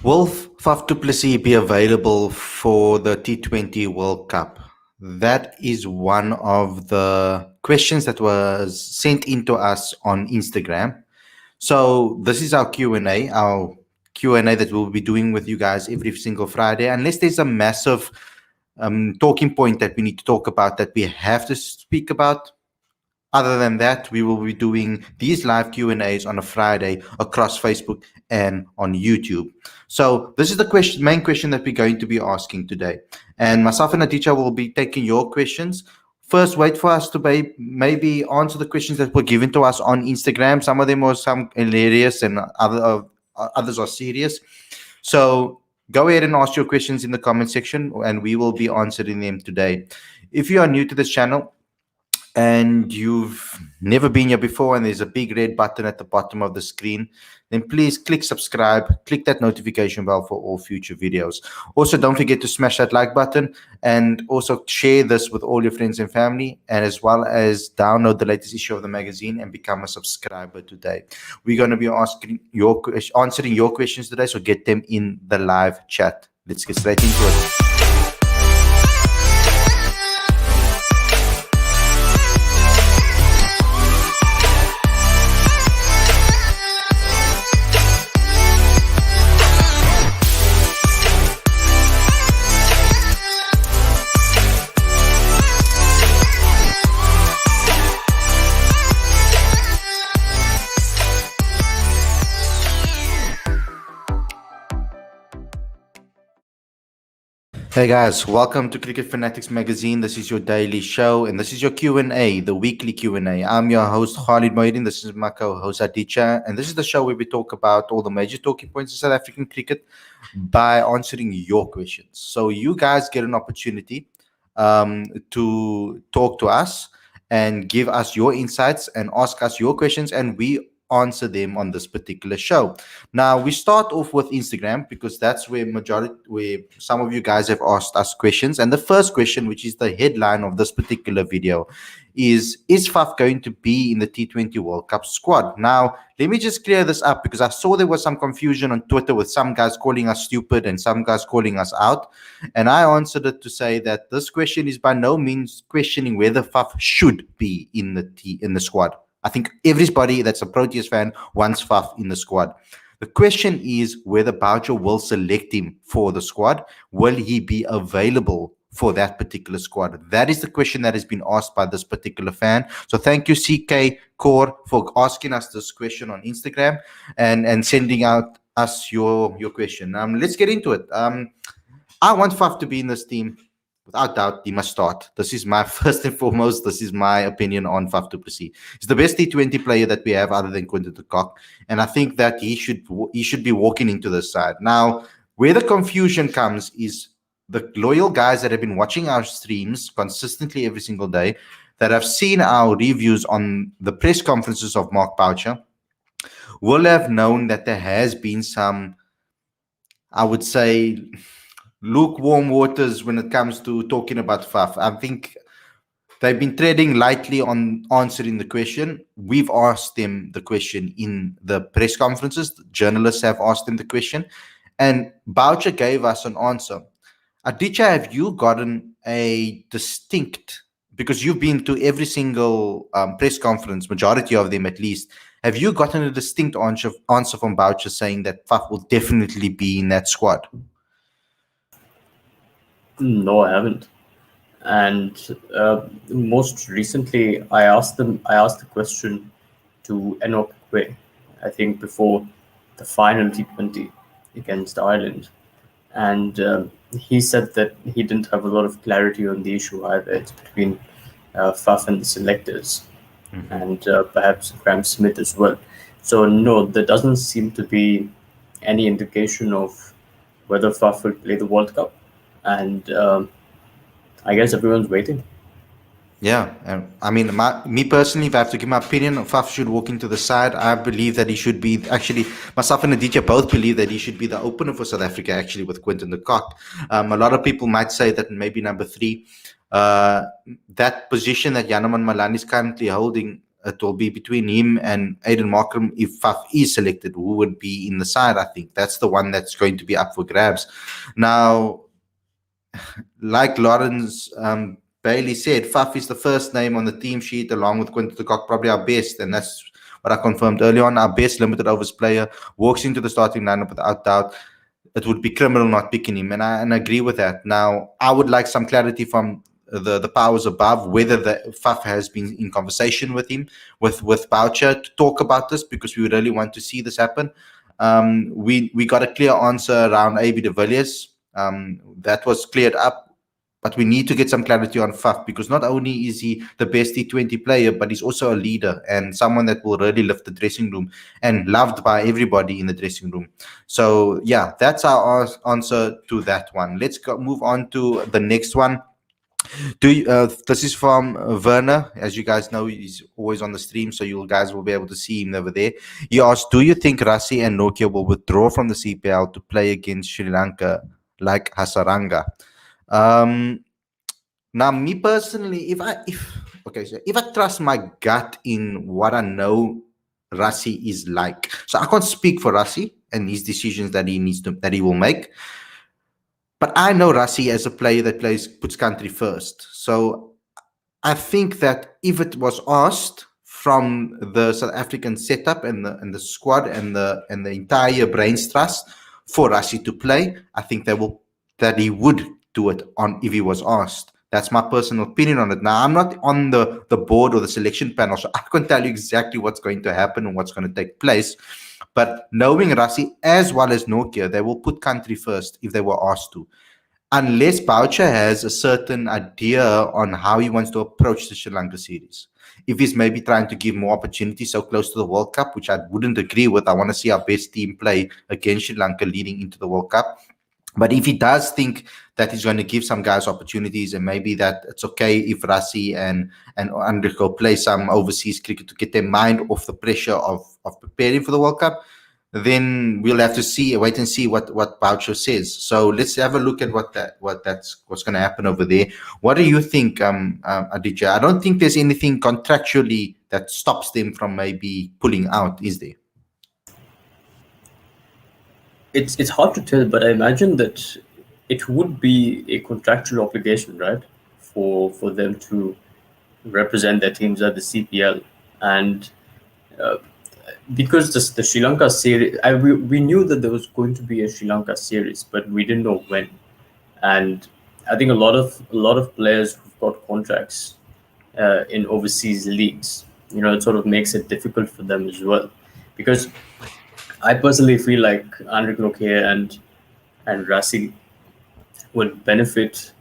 Will Faf du Plessis be available for the T20 World Cup? That is one of the questions that was sent in to us on Instagram. So this is our Q&A that we'll be doing with you guys every single Friday. Unless there's a massive talking point that we need to talk about that we have to speak about. Other than that, we will be doing these live Q&As on a Friday across Facebook and on YouTube. So this is the main question that we're going to be asking today. And myself and Aditya will be taking your questions. First, wait for us to maybe answer the questions that were given to us on Instagram. Some of them were some hilarious and others are serious. So go ahead and ask your questions in the comment section and we will be answering them today. If you are new to this channel, and you've never been here before and there's a big red button at the bottom of the screen, then please click subscribe, click that notification bell for all future videos. Also, don't forget to smash that like button and also share this with all your friends and family, and as well as download the latest issue of the magazine and become a subscriber today. We're going to be answering your questions today, so get them in the live chat. Let's get straight into it. Hey guys, welcome to Cricket Fanatics Magazine. This is your daily show and this is your Q&A, the weekly Q&A. I'm your host Khalid Mohidin. This is my co-host Aditya, and this is the show where we talk about all the major talking points of South African cricket by answering your questions. So you guys get an opportunity to talk to us and give us your insights and ask us your questions, and we answer them on this particular show. Now we start off with Instagram because that's where some of you guys have asked us questions. And the first question, which is the headline of this particular video, is Faf going to be in the T20 World Cup squad? Now let me just clear this up because I saw there was some confusion on Twitter with some guys calling us stupid and some guys calling us out, and I answered it to say that this question is by no means questioning whether Faf should be in the squad. I think everybody that's a Proteas fan wants Faf in the squad. The question is whether Boucher will select him for the squad. Will he be available for that particular squad? That is the question that has been asked by this particular fan. So thank you, CK Core, for asking us this question on Instagram and sending out us your question. Let's get into it. I want Faf to be in this team. Without doubt, he must start. This is my first and foremost. This is my opinion on Faf du Plessis. He's the best T20 player that we have other than Quinton de Kock, and I think that he should be walking into this side. Now, where the confusion comes is the loyal guys that have been watching our streams consistently every single day, that have seen our reviews on the press conferences of Mark Boucher, will have known that there has been some, I would say, lukewarm waters when it comes to talking about Faf. I think they've been treading lightly on answering the question. We've asked them the question in the press conferences. The journalists have asked them the question, and Boucher gave us an answer. Aditya, have you gotten a distinct, because you've been to every single press conference, majority of them at least, have you gotten a distinct answer from Boucher saying that Faf will definitely be in that squad? No, I haven't. And most recently, I asked the question to Enoch Kwe, I think before the final T20 against Ireland, and he said that he didn't have a lot of clarity on the issue either. It's between Faf and the selectors, and perhaps Graham Smith as well. So no, there doesn't seem to be any indication of whether Faf will play the World Cup. And I guess everyone's waiting. Yeah, I mean, me personally, if I have to give my opinion, Faf should walk into the side. I believe that he should be, actually, myself and Aditya both believe that he should be the opener for South Africa, actually, with Quinton de Kock. A lot of people might say that maybe number 3, that position that Janneman Malan is currently holding it will be between him and Aiden Markham. If Faf is selected, who would be in the side? I think that's the one that's going to be up for grabs. Now, like Lawrence Bailey said, Faf is the first name on the team sheet, along with Quinton de Kock, probably our best, and that's what I confirmed earlier on. Our best limited overs player walks into the starting lineup without doubt. It would be criminal not picking him, and I agree with that. Now, I would like some clarity from the powers above whether the Faf has been in conversation with him, with Boucher, to talk about this, because we really want to see this happen. We got a clear answer around AB de Villiers. That was cleared up. But we need to get some clarity on Faf, because not only is he the best T20 player, but he's also a leader and someone that will really lift the dressing room and loved by everybody in the dressing room. So, yeah, that's our answer to that one. Let's move on to the next one. This is from Werner. As you guys know, he's always on the stream, so you guys will be able to see him over there. He asked, do you think Rassie and Nokia will withdraw from the CPL to play against Sri Lanka like Hasaranga? Now, me personally, if I trust my gut in what I know Rassie is like, so I can't speak for Rassie and his decisions that he will make, but I know Rassie as a player that puts country first. So I think that if it was asked from the South African setup and the squad and the entire brains trust for Rassie to play, I think that he would do it on if he was asked. That's my personal opinion on it. Now, I'm not on the board or the selection panel, so I can't tell you exactly what's going to happen and what's going to take place. But knowing Rassie as well as Nokia, they will put country first if they were asked to. Unless Boucher has a certain idea on how he wants to approach the Sri Lanka series. If he's maybe trying to give more opportunities so close to the World Cup, which I wouldn't agree with. I want to see our best team play against Sri Lanka leading into the World Cup. But if he does think that he's going to give some guys opportunities, and maybe that it's okay if Rassie and Andrico play some overseas cricket to get their mind off the pressure of preparing for the World Cup, then we'll have to wait and see what Boucher says. So let's have a look at what's going to happen over there. What do you think, Aditya? I don't think there's anything contractually that stops them from maybe pulling out, is there? It's hard to tell, but I imagine that it would be a contractual obligation, right, for them to represent their teams at the CPL. And because the Sri Lanka series, we knew that there was going to be a Sri Lanka series, but we didn't know when. And I think a lot of players who've got contracts in overseas leagues, it sort of makes it difficult for them as well, because I personally feel like Andrik Nokia and Rassie would benefit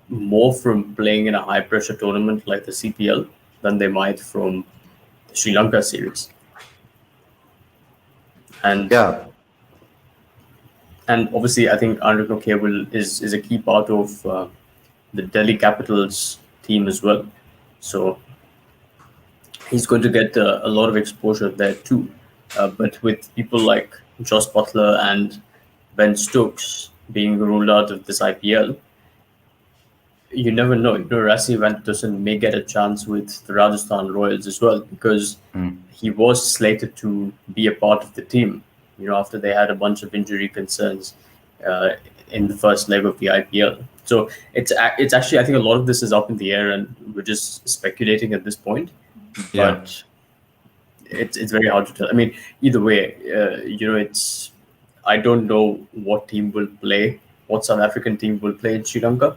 more from playing in a high pressure tournament like the CPL than they might from the Sri Lanka series. And yeah, and obviously I think Andrik Nokia is a key part of the Delhi Capitals team as well. So he's going to get a lot of exposure there too. But with people like Josh Butler and Ben Stokes being ruled out of this IPL, you never know. Rassie van Dussen may get a chance with the Rajasthan Royals as well, because he was slated to be a part of the team, after they had a bunch of injury concerns in the first leg of the IPL. So it's actually, I think a lot of this is up in the air and we're just speculating at this point. Yeah. But it's very hard to tell. I mean, either way, I don't know what team will play, what South African team will play in Sri Lanka.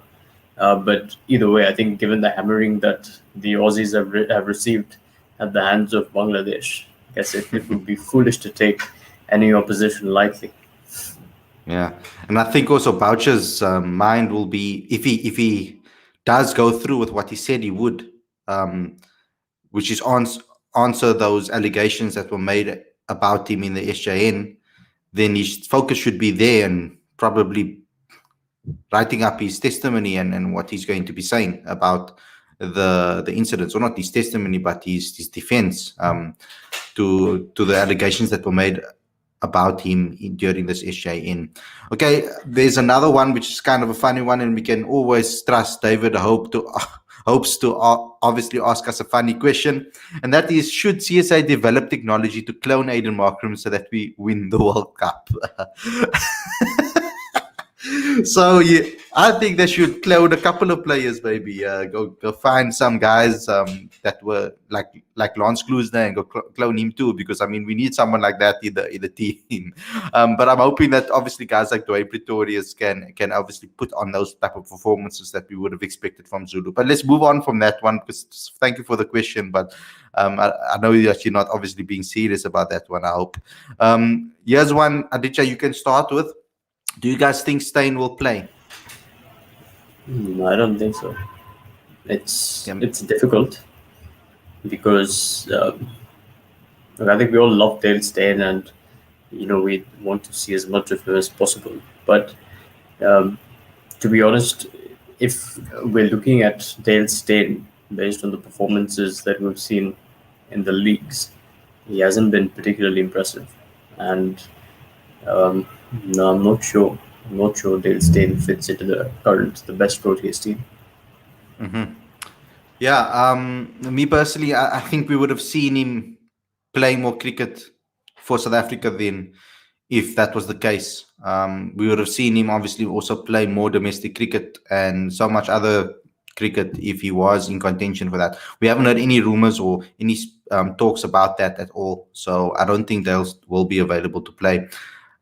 But either way, I think given the hammering that the Aussies have received at the hands of Bangladesh, I guess it would be foolish to take any opposition lightly. Yeah, and I think also Boucher's mind will be, if he does go through with what he said he would, which is answer those allegations that were made about him in the SJN, then his focus should be there and probably writing up his testimony and what he's going to be saying about the incidents, or not his testimony, but his defense to the allegations that were made about him during this SJN. Okay, there's another one which is kind of a funny one, and we can always trust David Hope to hopes to obviously ask us a funny question, and that is: should CSA develop technology to clone Aiden Markram so that we win the World Cup? So yeah, I think they should clone a couple of players, maybe. Go find some guys that were like Lance Kluisner and go clone him too, because I mean we need someone like that in the team. But I'm hoping that obviously guys like Dwayne Pretorius can obviously put on those type of performances that we would have expected from Zulu. But let's move on from that one, because thank you for the question, but I know that you're not obviously being serious about that one. I hope. Here's one, Aditya, you can start with. Do you guys think Steyn will play? I don't think so. It's Yeah. it's difficult because I think we all love Dale Steyn, and we want to see as much of him as possible. But um, to be honest, if we're looking at Dale Steyn based on the performances that we've seen in the leagues, he hasn't been particularly impressive, and um, no, I'm not sure. I'm not sure Dale Steyn fits into the best Proteas team. Mm-hmm. Yeah. Me personally, I think we would have seen him playing more cricket for South Africa then, if that was the case. We would have seen him obviously also play more domestic cricket and so much other cricket if he was in contention for that. We haven't heard any rumors or any talks about that at all. So I don't think they'll will be available to play.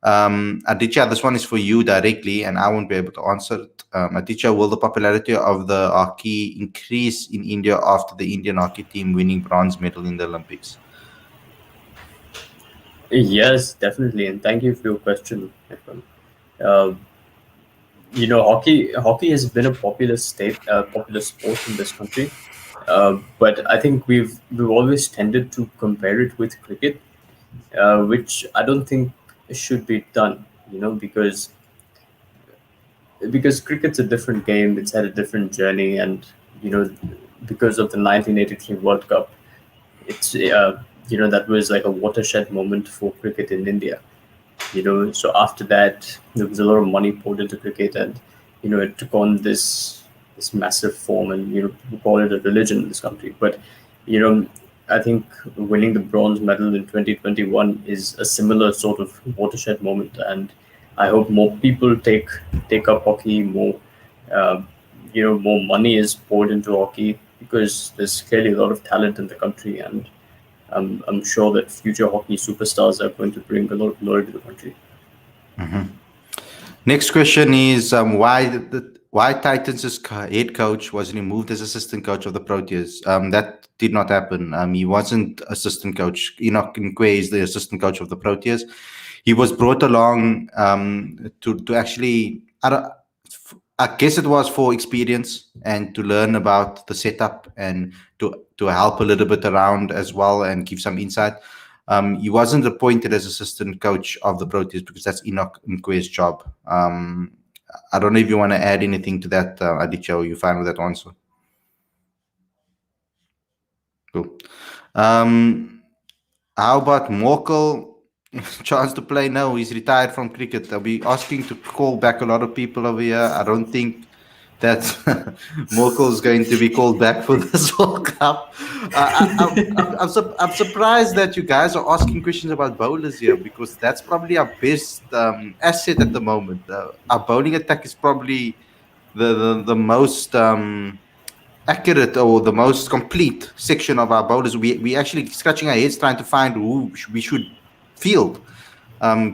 Aditya, this one is for you directly, and I won't be able to answer it. Aditya, will the popularity of the hockey increase in India after the Indian hockey team winning bronze medal in the Olympics? Yes, definitely, and thank you for your question, Efren. Uh, hockey has been a popular sport in this country, but I think we've always tended to compare it with cricket, which I don't think should be done. Because cricket's a different game. It's had a different journey, and you know, because of the 1983 World Cup, it's that was like a watershed moment for cricket in India. So after that there was a lot of money poured into cricket, and it took on this massive form, and we call it a religion in this country. But you know I think winning the bronze medal in 2021 is a similar sort of watershed moment, and I hope more people take up hockey more. uh, More money is poured into hockey because there's clearly a lot of talent in the country, and I'm sure that future hockey superstars are going to bring a lot of glory to the country. Mhm. Next question is why Titans' head coach was removed as assistant coach of the Proteas. That did not happen. He wasn't assistant coach. Enoch Nkwe is the assistant coach of the Proteas. He was brought along to actually. I guess it was for experience and to learn about the setup and to help a little bit around as well and give some insight. He wasn't appointed as assistant coach of the Proteas because that's Enoch Nkwe's job. I don't know if you want to add anything to that, Aditya, or you fine with that answer? Cool. How about Morkel? Chance to play? No, he's retired from cricket. I'll be asking to call back a lot of people over here. I don't think that Morkel is going to be called back for this World Cup. I'm surprised that you guys are asking questions about bowlers here, because that's probably our best asset at the moment. Our bowling attack is probably the most accurate or the most complete section of our bowlers. We actually scratching our heads trying to find who we should field,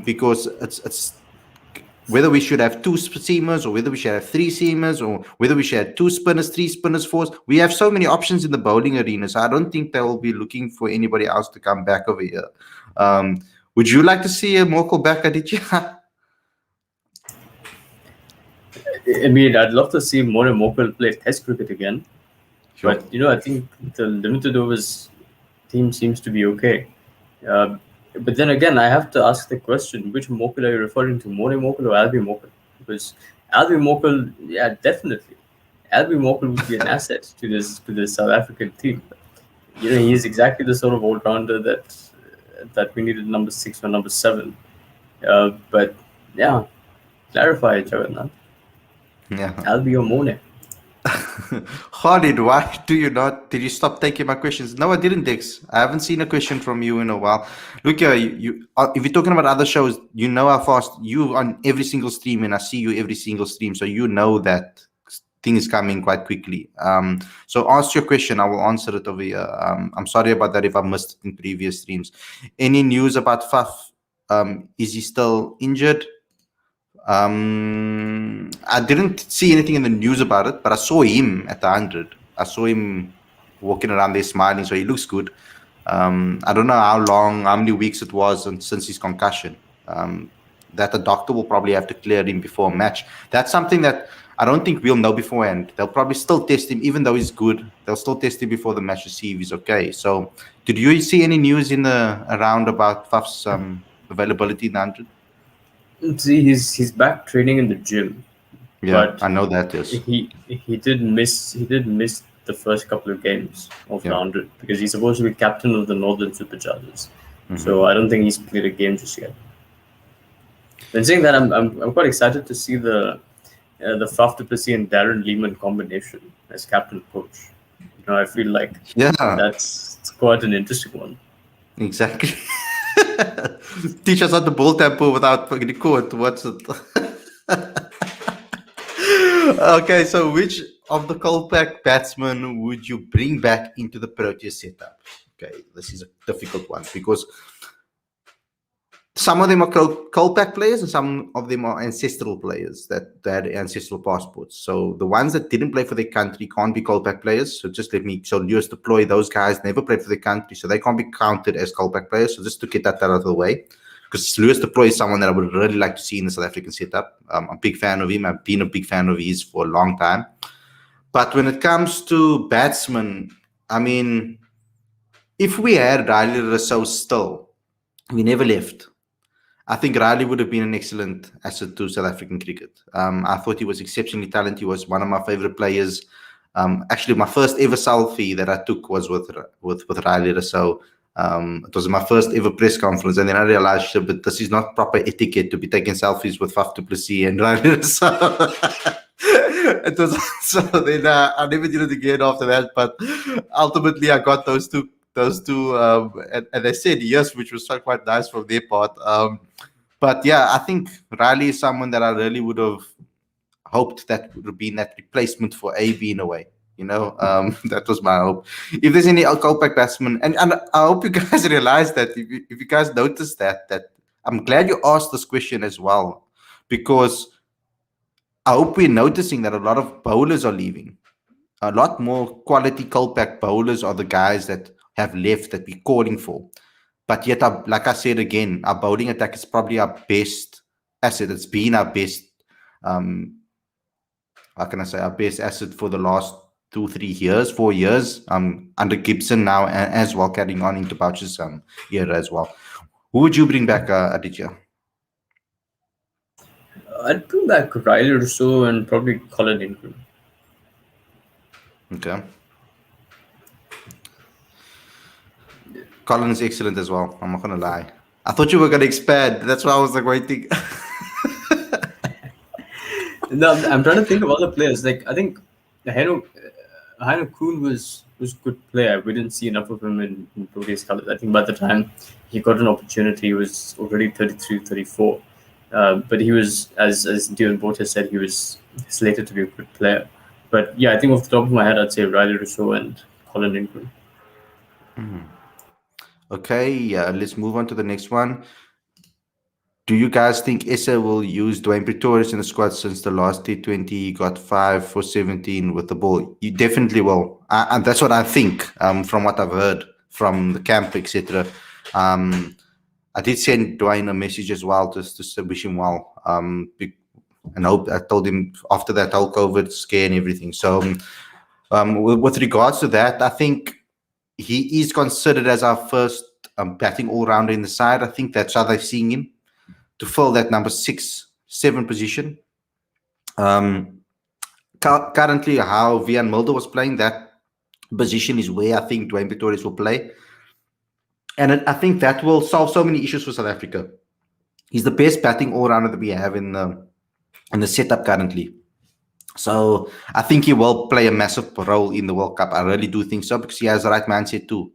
because it's whether we should have two seamers or whether we should have three seamers or whether we should have two spinners, three spinners, fours. We have so many options in the bowling arena, so I don't think they will be looking for anybody else to come back over here. Would you like to see a Moko back, Aditya? I mean, I'd love to see More Mokal play Test cricket again, Sure. but I think the limited overs team seems to be okay. Uh, but then again, I have to ask the question: which Mokal are you referring to, More Mokal or Albi Mokal? Because Albi Mokal, yeah, definitely, Albi Mokal would be an asset to this South African team. He's exactly the sort of all rounder that we needed, number 6 or number 7. But yeah, clarify, Jagannath. Yeah. Albi or Mone? Khalid, why do you not? Did you stop taking my questions? No, I didn't, Dex. I haven't seen a question from you in a while. Look here, if you're talking about other shows, you know how fast you on every single stream, and I see you every single stream, so you know that things coming quite quickly. So ask your question, I will answer it over here. I'm sorry about that if I missed it in previous streams. Any news about Faf? Is he still injured? I didn't see anything in the news about it, but I saw him at the 100. I saw him walking around there smiling, so he looks good. I don't know how many weeks it was since his concussion. That the doctor will probably have to clear him before a match. That's something that I don't think we'll know beforehand. They'll probably still test him, even though he's good. They'll still test him before the match to see if he's okay. So, did you see any news around about Faf's availability in the 100? See, he's back training in the gym. Yeah, but I know that. Yes, he did miss the first couple of games of the 100 because he's supposed to be captain of the Northern Superchargers. So I don't think he's played a game just yet. And saying that, I'm quite excited to see the Faf du Plessis and Darren Lehman combination as captain coach. I feel like that's quite an interesting one. Exactly. Teach us how to ball tempo without fucking court. What's it? Okay, so which of the Colpack batsmen would you bring back into the Proteas setup? Okay, this is a difficult one because some of them are Colpack players and some of them are ancestral players that had ancestral passports. So the ones that didn't play for their country can't be Colpack players. So Lewis Deploy, those guys never played for their country, so they can't be counted as Colpack players. So just to get that out of the way, because Lewis Deploy is someone that I would really like to see in the South African setup. I'm a big fan of him. I've been a big fan of his for a long time. But when it comes to batsmen, I mean, if we had Riley Rousseau still, we never left. I think Riley would have been an excellent asset to South African cricket. I thought he was exceptionally talented. He was one of my favorite players. Actually, my first ever selfie that I took was with Riley Rousseau. It was my first ever press conference, and then I realized, but this is not proper etiquette to be taking selfies with Faf du Plessis and Riley Rousseau. It was so then I never did it again after that. But ultimately, I got those two, and they said yes, which was quite nice from their part. But yeah, I think Riley is someone that I really would have hoped that would have been that replacement for AB in a way. That was my hope. If there's any Colpack batsmen, and I hope you guys realize that if you guys notice that I'm glad you asked this question as well, because I hope we're noticing that a lot of bowlers are leaving. A lot more quality Colpack bowlers are the guys that have left that we're calling for. But yet, like I said again, our bowling attack is probably our best asset. It's been our best, how can I say, our best asset for the last 2-3 years, 4 years, under Gibson now, and as well carrying on into Boucher's era as well. Who would you bring back, Aditya? I'd bring back Riley Rousseau and probably Colin Ingram. Okay. Colin is excellent as well. I'm not going to lie. I thought you were going to expand. That's why I was like waiting. No, I'm trying to think of other players. Like, I think Heino Kuhn was a good player. We didn't see enough of him in Proteas colours. I think by the time he got an opportunity, he was already 33, 34. But he was, as Dion Bort has said, he was slated to be a good player. But yeah, I think off the top of my head, I'd say Riley Rousseau and Colin Ingram. Okay, let's move on to the next one. Do you guys think SA will use Dwayne Pretorius in the squad since the last T20 he got 5 for 17 with the ball? You definitely will. And that's what I think from what I've heard from the camp, etc. I did send Dwayne a message as well just to wish him well. And I told him after that whole COVID scare and everything. So with regards to that, I think he is considered as our first batting all-rounder in the side. I think that's how they're seeing him, to fill that number 6-7 position. Currently, how Vian Mulder was playing, that position is where I think Dwayne Pretorius will play. And I think that will solve so many issues for South Africa. He's the best batting all-rounder that we have in the setup currently. So I think he will play a massive role in the World Cup. I really do think so, because he has the right mindset too.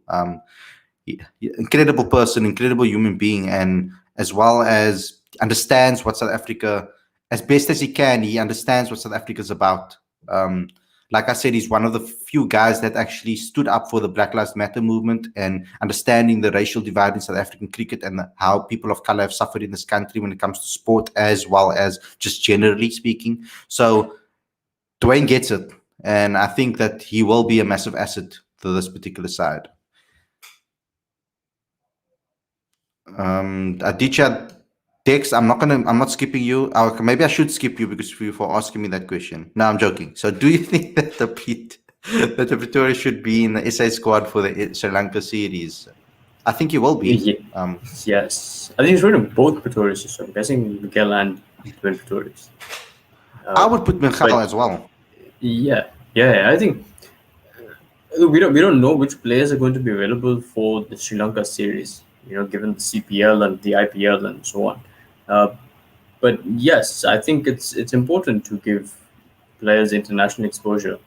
Incredible person, incredible human being, and as well as understands what South Africa, as best as he can, he understands what South Africa is about. Um, like I said, he's one of the few guys that actually stood up for the Black Lives Matter movement and understanding the racial divide in South African cricket and how people of color have suffered in this country when it comes to sport, as well as just generally speaking. So Dwayne gets it, and I think that he will be a massive asset to this particular side. Aditya, Dex, I'm not skipping you. Maybe I should skip you because for asking me that question. No, I'm joking. So, do you think that that the Pretoria should be in the SA squad for the Sri Lanka series? I think he will be. Yes, I think he's running both Pretorius. So I'm guessing Miguel and Twin Pretorius. I would put Miguel as well. Yeah, I think we don't know which players are going to be available for the Sri Lanka series. Given the CPL and the IPL and so on. But yes, I think it's important to give players international exposure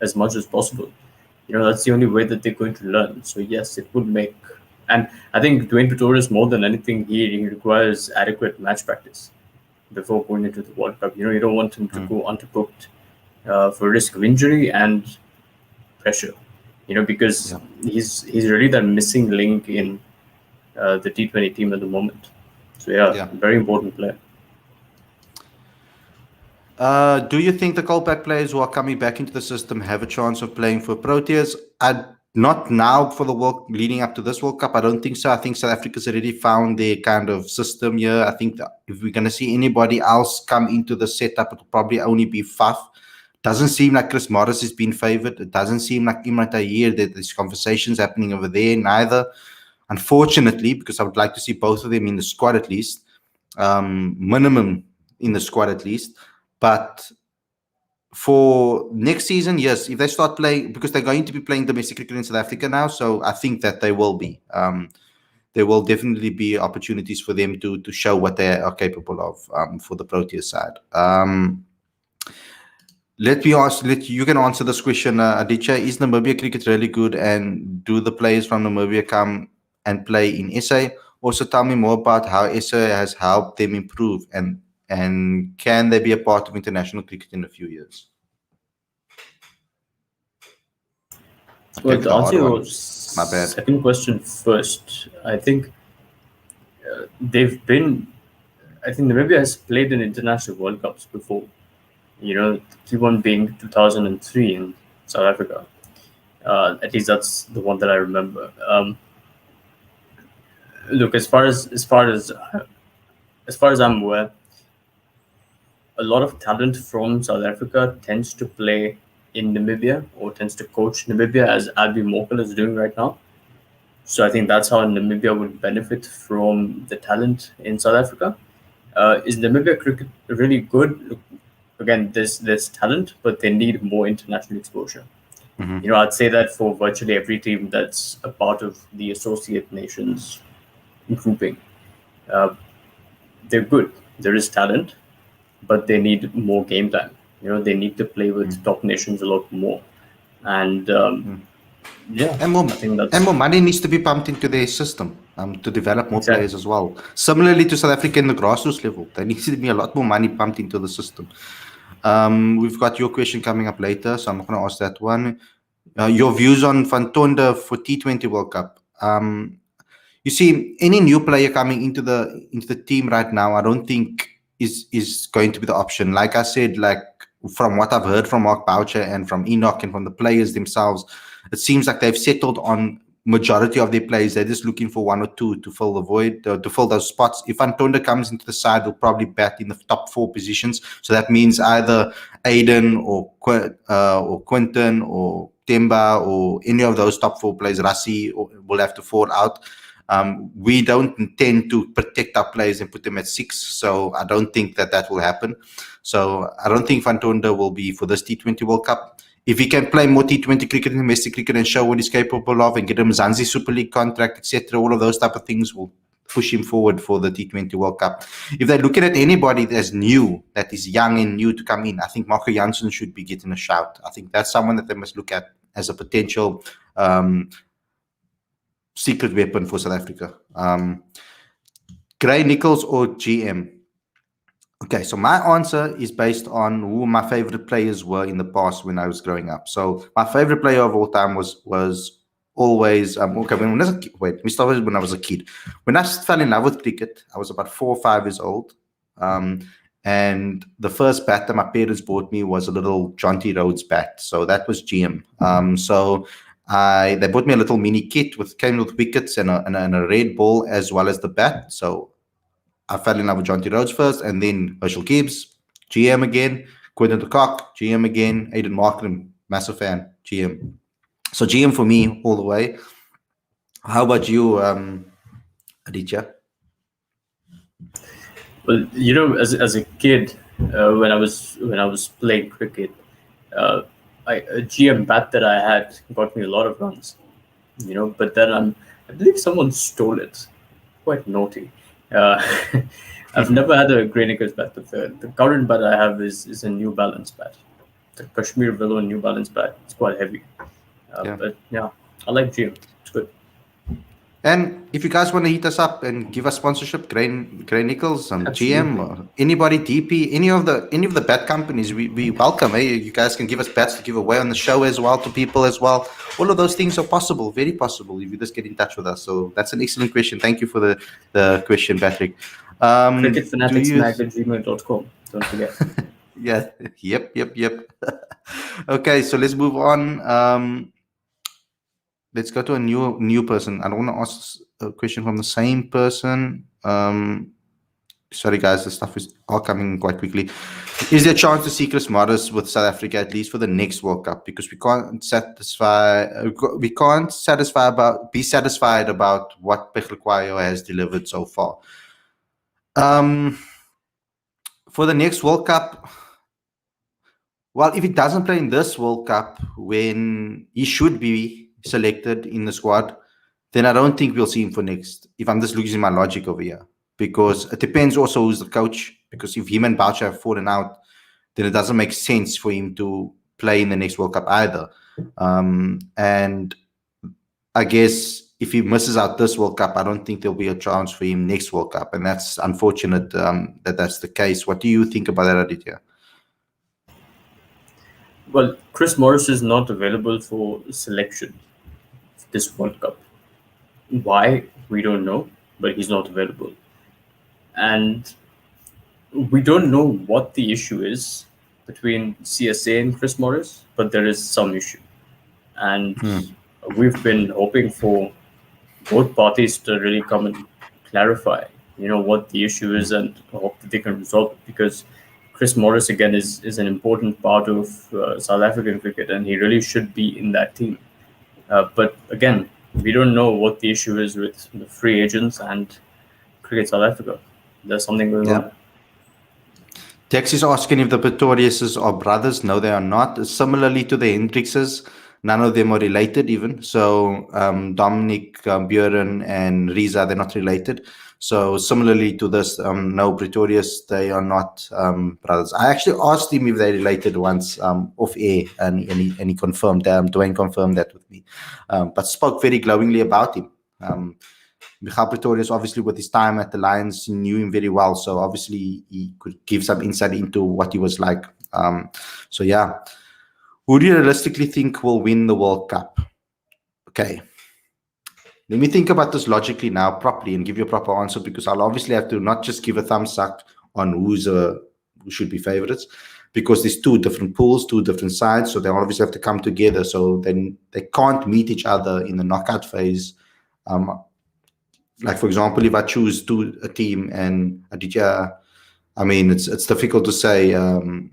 as much as possible. That's the only way that they're going to learn. So yes, it would make. And I think Dwayne Pretorius, more than anything, he requires adequate match practice before going into the World Cup. You don't want him to go undercooked for risk of injury and pressure. Because he's really that missing link in the T20 team at the moment. So very important player. Do you think the Colpack players who are coming back into the system have a chance of playing for Proteas? Not now for the World leading up to this World Cup. I don't think so. I think South Africa's already found their kind of system here. I think that if we're going to see anybody else come into the setup, it'll probably only be Faf. Doesn't seem like Chris Morris has been favoured. It doesn't seem like Imran Tahir, that there's conversations happening over there neither. Unfortunately, because I would like to see both of them in the squad at least. Minimum in the squad at least. But for next season, yes, if they start playing, because they're going to be playing domestic cricket in South Africa now, so I think that they will be. There will definitely be opportunities for them to show what they are capable of for the Proteas side. You can answer this question, Aditya. Is Namibia cricket really good, and do the players from Namibia come and play in SA? Also, tell me more about how SA has helped them improve, and can they be a part of international cricket in a few years? Well, to answer your second question first, I think I think Namibia has played in international World Cups before. The key one being 2003 in South Africa. At least that's the one that I remember. Look, as far as I'm aware, a lot of talent from South Africa tends to play in Namibia or tends to coach Namibia, as Albie Mokel is doing right now. So I think that's how Namibia would benefit from the talent in South Africa. Is Namibia cricket really good? Look, again, there's talent, but they need more international exposure. Mm-hmm. I'd say that for virtually every team that's a part of the associate nations grouping. They're good. There is talent, but they need more game time. They need to play with top nations a lot more. And and more money needs to be pumped into their system to develop more players as well. Similarly to South Africa in the grassroots level, there needs to be a lot more money pumped into the system. We've got your question coming up later, so I'm not going to ask that one. Your views on Van Tonder for T20 World Cup. You see, any new player coming into the team right now, I don't think is going to be the option. Like I said, from what I've heard from Mark Boucher and from Enoch and from the players themselves, it seems like they've settled on majority of their players. They're just looking for one or two to fill the void, to fill those spots. If Antonda comes into the side, they'll probably bat in the top 4 positions. So that means either Aiden or Quinton or Temba or any of those top 4 players, Rassi, will have to fall out. We don't intend to protect our players and put them at 6, so I don't think that will happen. So I don't think Van Tonder will be for this T20 World Cup. If he can play more T20 cricket and domestic cricket and show what he's capable of and get him Zanzi Super League contract, etc., all of those type of things will push him forward for the T20 World Cup. If they're looking at anybody that's new, that is young and new to come in, I think Marco Jansen should be getting a shout. I think that's someone that they must look at as a potential secret weapon for South Africa. Gray Nichols or GM? Okay, so my answer is based on who my favorite players were in the past when I was growing up. So my favorite player of all time was always okay. When I was a kid, wait, let me start with when I was a kid. When I fell in love with cricket, I was about 4 or 5 years old, and the first bat that my parents bought me was a little John T. Rhodes bat. So that was GM. They bought me a little mini kit came with wickets and a red ball as well as the bat. So I fell in love with John T. Rhodes first, and then Herschel Gibbs, GM again, Quinton de Kock, GM again, Aidan Markram, massive fan, GM. So GM for me all the way. How about you, Aditya? Well, as a kid, when I was playing cricket, a GM bat that I had got me a lot of runs. But then I believe someone stole it. Quite naughty. I've never had a Grey Nichols bat, but the current bat I have is a New Balance bat. The Kashmir Willow New Balance bat. It's quite heavy. But yeah, I like GM. It's good. And if you guys want to hit us up and give us sponsorship, Gray Nichols, GM, or anybody, DP, any of the bat companies, we welcome. Hey, you guys can give us bats to give away on the show as well to people as well. All of those things are possible, very possible, if you just get in touch with us. So that's an excellent question. Thank you for the question, Patrick. Cricketfanaticsmag@gmail.com. Don't forget. Yeah. Yep. Okay, so let's move on. Let's go to a new person. I don't want to ask a question from the same person. Sorry, guys, the stuff is all coming quite quickly. Is there a chance to see Chris Morris with South Africa at least for the next World Cup? Because we can't be satisfied about what Peklikwayo has delivered so far. For the next World Cup, well, if he doesn't play in this World Cup when he should be selected in the squad, then I don't think we'll see him for next, if I'm just losing my logic over here. Because it depends also who's the coach. Because if him and Boucher have fallen out, then it doesn't make sense for him to play in the next World Cup either. And I guess if he misses out this World Cup, I don't think there'll be a chance for him next World Cup. And that's unfortunate that that's the case. What do you think about that, Aditya? Well, Chris Morris is not available for selection this World Cup. Why? We don't know, but he's not available. And we don't know what the issue is between CSA and Chris Morris, but there is some issue. And we've been hoping for both parties to really come and clarify, what the issue is, and hope that they can resolve it, because Chris Morris, again, is an important part of South African cricket, and he really should be in that team. But again, we don't know what the issue is with the free agents and Cricket South Africa. There's something going on. Tex is asking if the Pretoriuses are brothers. No, they are not. Similarly to the Hendrixes, none of them are related even. So Dominic, Buren, and Riza, they're not related. So similarly to this, no, Pretorius, they are not brothers. I actually asked him if they're related once off air, and he confirmed. Dwayne confirmed that with me, but spoke very glowingly about him. Michal Pretorius, obviously, with his time at the Lions, knew him very well. So obviously, he could give some insight into what he was like. So yeah, who do you realistically think will win the World Cup? Okay. Let me think about this logically now properly and give you a proper answer, because I'll obviously have to not just give a thumbs up on who should be favorites, because there's two different pools, two different sides, so they obviously have to come together. So then they can't meet each other in the knockout phase. Like, for example, if I choose a team and Aditya, I mean, it's difficult to say who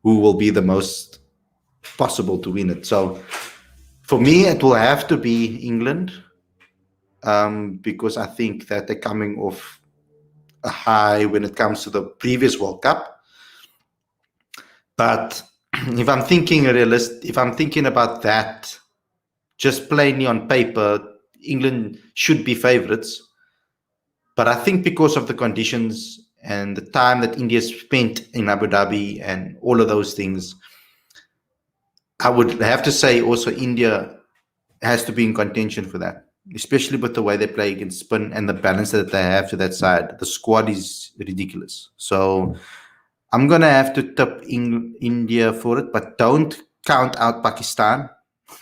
will be the most possible to win it. So for me, it will have to be England, because I think that they're coming off a high when it comes to the previous World Cup. But if I'm thinking about that, just plainly on paper, England should be favorites. But I think because of the conditions and the time that India spent in Abu Dhabi and all of those things, I would have to say also India has to be in contention for that, especially with the way they play against spin and the balance that they have to that side. The squad is ridiculous. So I'm going to have to tip India for it, but don't count out Pakistan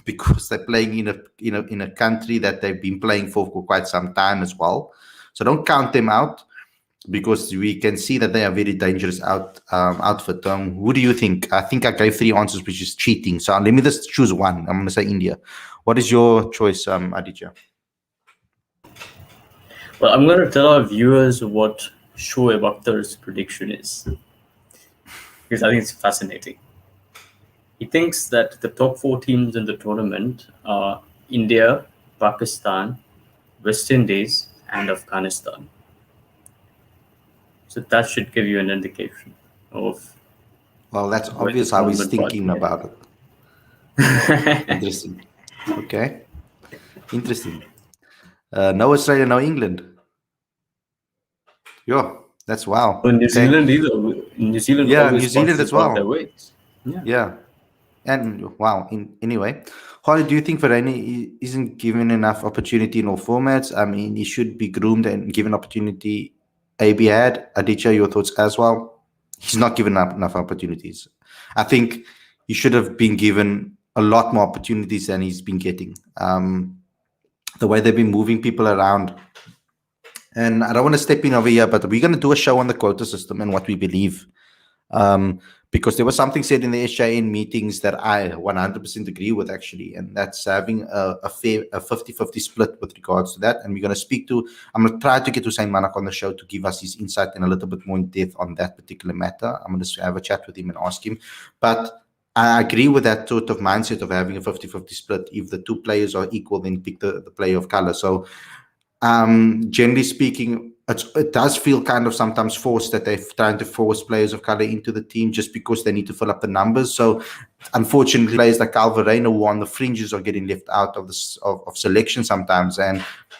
because they're playing in a country that they've been playing for quite some time as well. So don't count them out because we can see that they are very dangerous outfit. Who do you think? I think I gave 3 answers, which is cheating. So let me just choose one. I'm going to say India. What is your choice, Aditya? Well, I'm going to tell our viewers what Shoaib Akhtar's prediction is, because I think it's fascinating. He thinks that the top 4 teams in the tournament are India, Pakistan, West Indies, and Afghanistan. So that should give you an indication of. Well, that's obvious how he's thinking about it. Interesting. Okay. Interesting. No Australia, no England. Yeah, that's wow. Well, New Zealand either. New Zealand. Yeah, New Zealand as well. Their weight. Yeah. And wow. Anyway, Khalid, do you think Varane isn't given enough opportunity in all formats? I mean, he should be groomed and given opportunity. AB had. Aditya, your thoughts as well? He's not given enough opportunities. I think he should have been given a lot more opportunities than he's been getting. The way they've been moving people around. And I don't want to step in over here, but we're going to do a show on the quota system and what we believe. Because there was something said in the SJN meetings that I 100% agree with, actually, and that's having a fair 50-50 split with regards to that. And we're going to speak to, I'm going to try to get Hussein Manak on the show to give us his insight and a little bit more in depth on that particular matter. I'm going to have a chat with him and ask him. But I agree with that sort of mindset of having a 50-50 split. If the 2 players are equal, then pick the player of color. So generally speaking, it does feel kind of sometimes forced that they're trying to force players of color into the team just because they need to fill up the numbers. So unfortunately, players like Calvareno, who on the fringes, are getting left out of selection sometimes.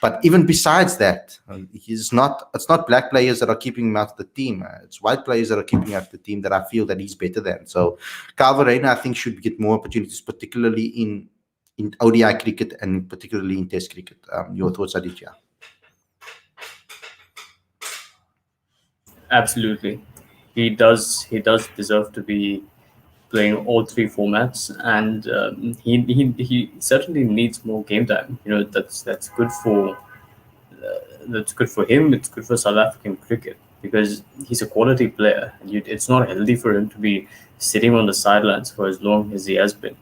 But even besides that, it's not black players that are keeping him out of the team. It's white players that are keeping him out of the team that I feel that he's better than. So Calvareno, I think, should get more opportunities, particularly in ODI cricket and particularly in Test cricket. Your thoughts, Aditya? Absolutely, he does deserve to be playing all 3 formats, and he certainly needs more game time. You know, that's good for him. It's good for South African cricket because he's a quality player. It's not healthy for him to be sitting on the sidelines for as long as he has been.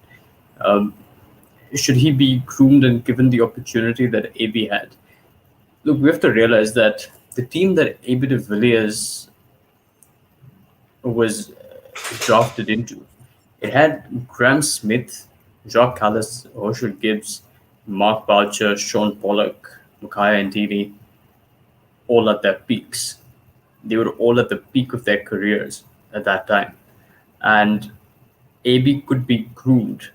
Should he be groomed and given the opportunity that AB had? Look, we have to realize that the team that AB de Villiers was drafted into, it had Graham Smith, Jacques Callis, Herschel Gibbs, Mark Boucher, Sean Pollock, Mukaya Ndidi, all at their peaks. They were all at the peak of their careers at that time. And AB could be groomed.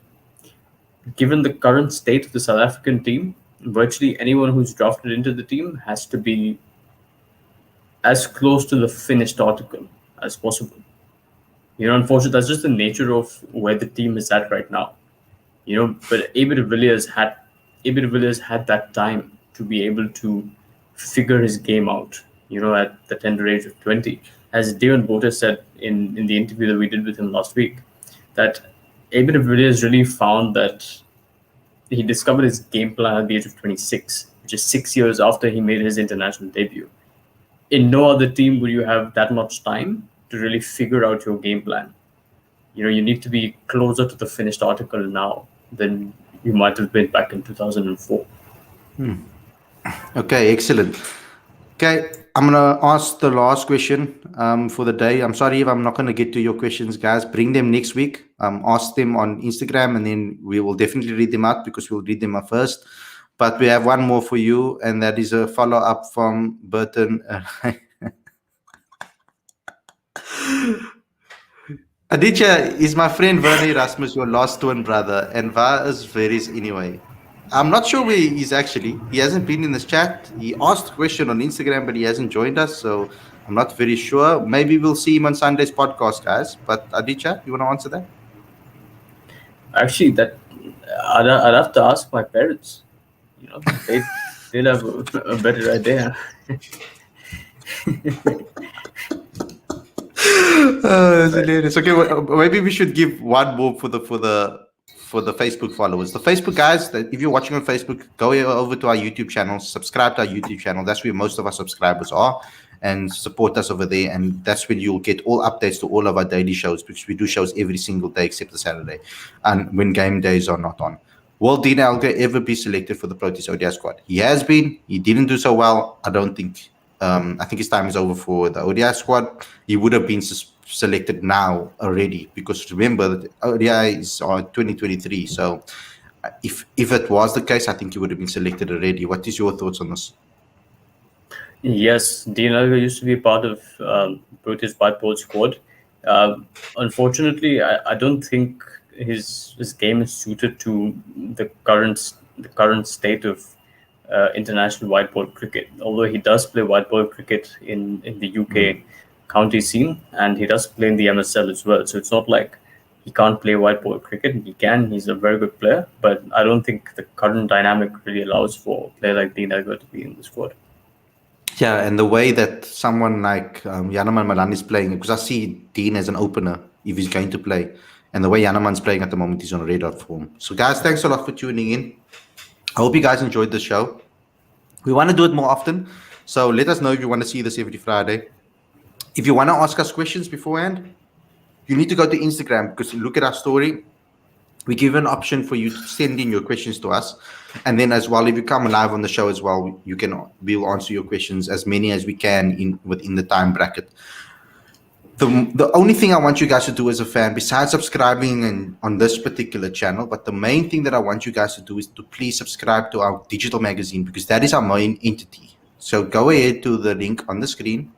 Given the current state of the South African team, virtually anyone who's drafted into the team has to be as close to the finished article as possible. You know, unfortunately, that's just the nature of where the team is at right now. You know, but AB de Villiers had that time to be able to figure his game out, you know, at the tender age of 20. As Devan Bota said in the interview that we did with him last week, that AB de Villiers really found that he discovered his game plan at the age of 26, which is 6 years after he made his international debut. In no other team would you have that much time to really figure out your game plan. You know, you need to be closer to the finished article now than you might have been back in 2004. Okay, excellent. Okay, I'm going to ask the last question for the day. I'm sorry if I'm not going to get to your questions, guys. Bring them next week. Ask them on Instagram, and then we will definitely read them out because we'll read them out first. But we have one more for you, and that is a follow-up from Burton. Aditya, is my friend Vernie Rasmus your lost twin brother? And waar is Veris anyway? I'm not sure where he is actually. He hasn't been in this chat. He asked a question on Instagram, but he hasn't joined us. So I'm not very sure. Maybe we'll see him on Sunday's podcast, guys. But Aditya, you want to answer that? Actually, that I'd have to ask my parents. You know, they'll have a better idea. That's hilarious. Okay, well, maybe we should give one more for the Facebook followers. The Facebook guys, that if you're watching on Facebook, go over to our YouTube channel, subscribe to our YouTube channel. That's where most of our subscribers are, and support us over there. And that's when you'll get all updates to all of our daily shows, because we do shows every single day except the Saturday, and when game days are not on. Will Dean Elgar ever be selected for the Proteas ODI squad? He has been. He didn't do so well. I don't think. I think his time is over for the ODI squad. He would have been selected now already, because remember that ODI is on 2023. So if it was the case, I think he would have been selected already. What is your thoughts on this? Yes, Dean Elgar used to be part of British white ball squad. Unfortunately, I don't think his game is suited to the current state of international white ball cricket. Although he does play white ball cricket in the UK county scene, and he does play in the MSL as well. So it's not like he can't play white ball cricket. He can. He's a very good player, but I don't think the current dynamic really allows for a player like Dean Elgar to be in the squad. Yeah, and the way that someone like Yanaman Malan is playing, because I see Dean as an opener if he's going to play, and the way Yanaman's playing at the moment, he's on a red hot form. So, guys, thanks a lot for tuning in. I hope you guys enjoyed the show. We want to do it more often, so let us know if you want to see this every Friday. If you want to ask us questions beforehand, you need to go to Instagram, because look at our story. We give an option for you to send in your questions to us, and then as well, if you come live on the show as well, we'll answer your questions, as many as we can within the time bracket. The only thing I want you guys to do as a fan, besides subscribing and on this particular channel, but the main thing that I want you guys to do is to please subscribe to our digital magazine, because that is our main entity. So go ahead to the link on the screen.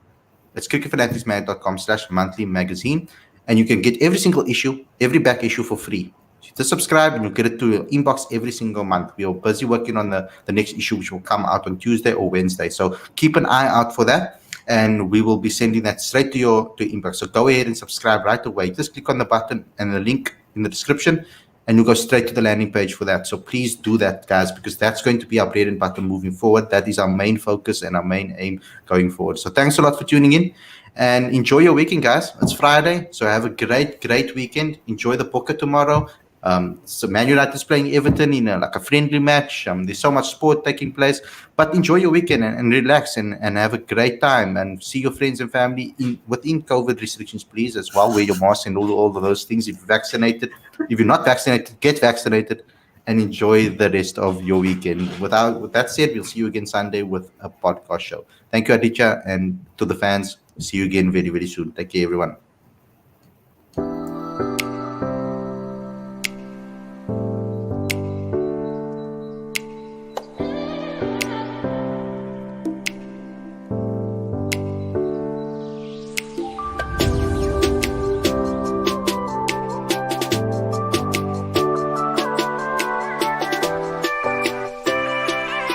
It's cricketfanaticsmag.com/monthly magazine, and you can get every single issue, every back issue for free. So just subscribe and you'll get it to your inbox every single month. We are busy working on the next issue, which will come out on Tuesday or Wednesday. So keep an eye out for that, and we will be sending that straight to your inbox. So go ahead and subscribe right away. Just click on the button and the link in the description, and you'll go straight to the landing page for that. So please do that, guys, because that's going to be our bread and butter moving forward. That is our main focus and our main aim going forward. So thanks a lot for tuning in, and enjoy your weekend, guys. It's Friday, so have a great weekend. Enjoy the poker tomorrow. So Man United is playing Everton in a friendly match. There's so much sport taking place, but enjoy your weekend and relax and have a great time, and see your friends and family within COVID restrictions, please, as well. Wear your mask and all of those things. If you're vaccinated, if you're not vaccinated, get vaccinated, and enjoy the rest of your weekend. With that said, we'll see you again Sunday with a podcast show. Thank you, Aditya, and to the fans, see you again very soon. Take care, everyone.